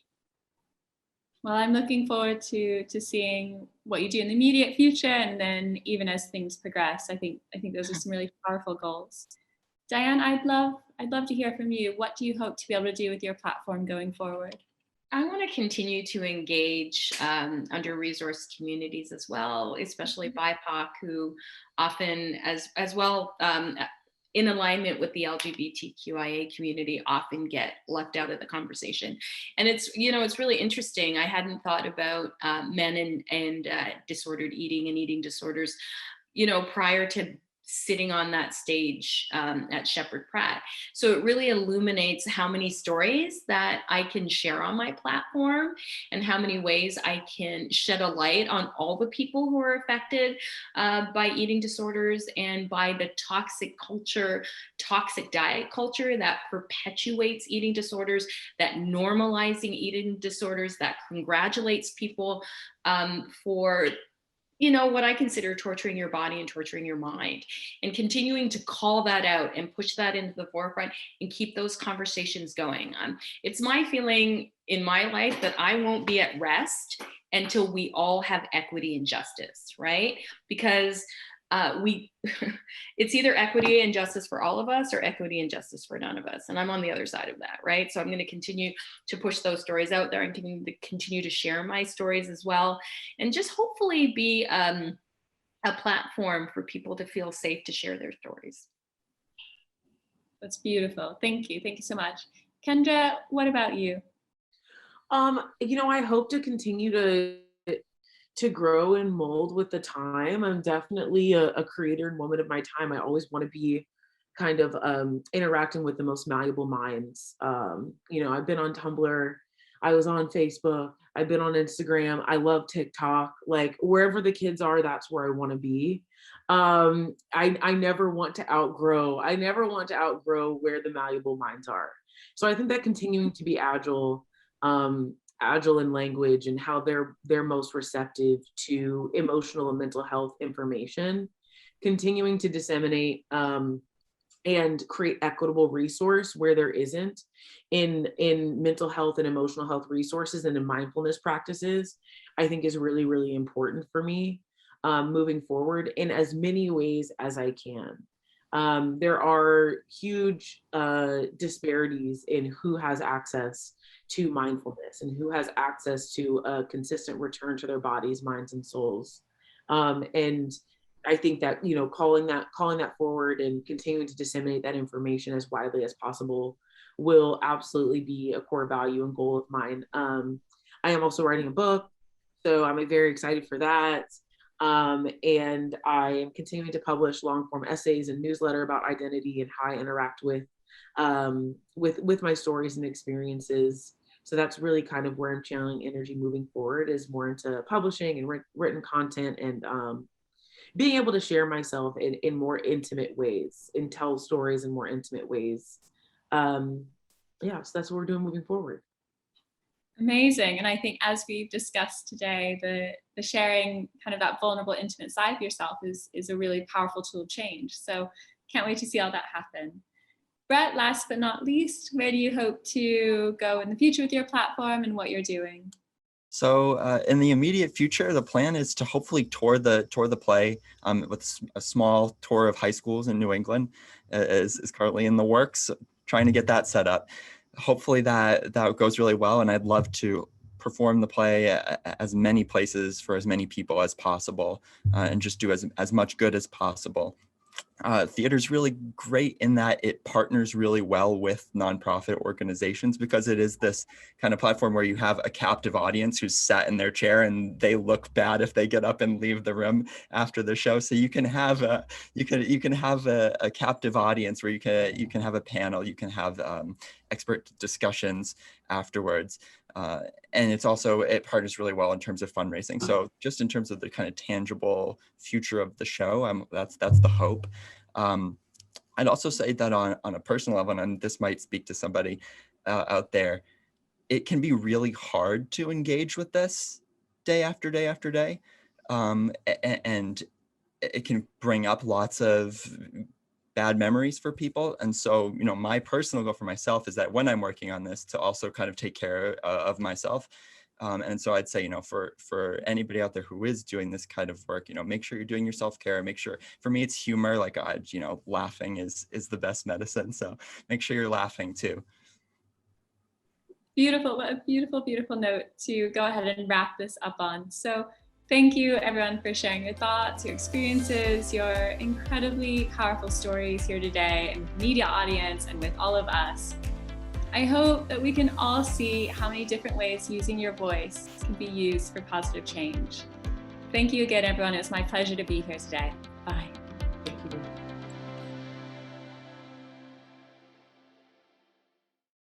Well, I'm looking forward to seeing what you do in the immediate future, and then even as things progress. I think those are some really powerful goals. Diane, I'd love to hear from you. What do you hope to be able to do with your platform going forward? I want to continue to engage under-resourced communities as well, especially BIPOC, who often, as well, in alignment with the LGBTQIA community, often get left out of the conversation. And it's really interesting. I hadn't thought about men and disordered eating and eating disorders, prior to sitting on that stage at Shepherd Pratt. So it really illuminates how many stories that I can share on my platform and how many ways I can shed a light on all the people who are affected by eating disorders and by the toxic diet culture that perpetuates eating disorders, that normalizing eating disorders, that congratulates people for what I consider torturing your body and torturing your mind, and continuing to call that out and push that into the forefront and keep those conversations going. It's my feeling in my life that I won't be at rest until we all have equity and justice, right? Because it's either equity and justice for all of us or equity and justice for none of us. And I'm on the other side of that, right? So I'm going to continue to push those stories out there and continue to share my stories as well. And just hopefully be a platform for people to feel safe to share their stories. That's beautiful. Thank you. Thank you so much. Kendra, what about you? I hope to continue to grow and mold with the time. I'm definitely a creator and woman of my time. I always want to be kind of interacting with the most malleable minds. I've been on Tumblr, I was on Facebook, I've been on Instagram, I love TikTok. Wherever the kids are, that's where I want to be. I never want to outgrow where the malleable minds are. So I think that continuing to be agile in language and how they're most receptive to emotional and mental health information, continuing to disseminate and create equitable resource where there isn't in mental health and emotional health resources and in mindfulness practices, I think is really, really important for me moving forward in as many ways as I can. There are huge disparities in who has access to mindfulness and who has access to a consistent return to their bodies, minds, and souls. And I think that, calling that forward and continuing to disseminate that information as widely as possible will absolutely be a core value and goal of mine. I am also writing a book, so I'm very excited for that. And I am continuing to publish long form essays and newsletter about identity and how I interact with my stories and experiences. So that's really kind of where I'm channeling energy moving forward, is more into publishing and written content and being able to share myself in more intimate ways and tell stories in more intimate ways. So that's what we're doing moving forward. Amazing. And I think as we've discussed today, the sharing kind of that vulnerable, intimate side of yourself is a really powerful tool of change. So can't wait to see all that happen. Brett, last but not least, where do you hope to go in the future with your platform and what you're doing? So in the immediate future, the plan is to hopefully tour the play with a small tour of high schools in New England is currently in the works, trying to get that set up. Hopefully that goes really well, and I'd love to perform the play at as many places for as many people as possible, and just do as much good as possible. Theater is really great in that it partners really well with nonprofit organizations, because it is this kind of platform where you have a captive audience who's sat in their chair and they look bad if they get up and leave the room after the show. So you can have a captive audience where you can have a panel, you can have expert discussions afterwards. And it partners really well in terms of fundraising. So just in terms of the kind of tangible future of the show, that's the hope. I'd also say that on a personal level, and this might speak to somebody out there, it can be really hard to engage with this day after day after day. And it can bring up lots of bad memories for people. And so, my personal goal for myself is that when I'm working on this, to also kind of take care of myself. And so I'd say, for anybody out there who is doing this kind of work, make sure you're doing your self-care. Make sure, for me, it's humor. Like, laughing is the best medicine. So make sure you're laughing too. Beautiful. What a beautiful, beautiful note to go ahead and wrap this up on. So thank you, everyone, for sharing your thoughts, your experiences, your incredibly powerful stories here today, and with the media audience and with all of us. I hope that we can all see how many different ways using your voice can be used for positive change. Thank you again, everyone. It was my pleasure to be here today. Bye.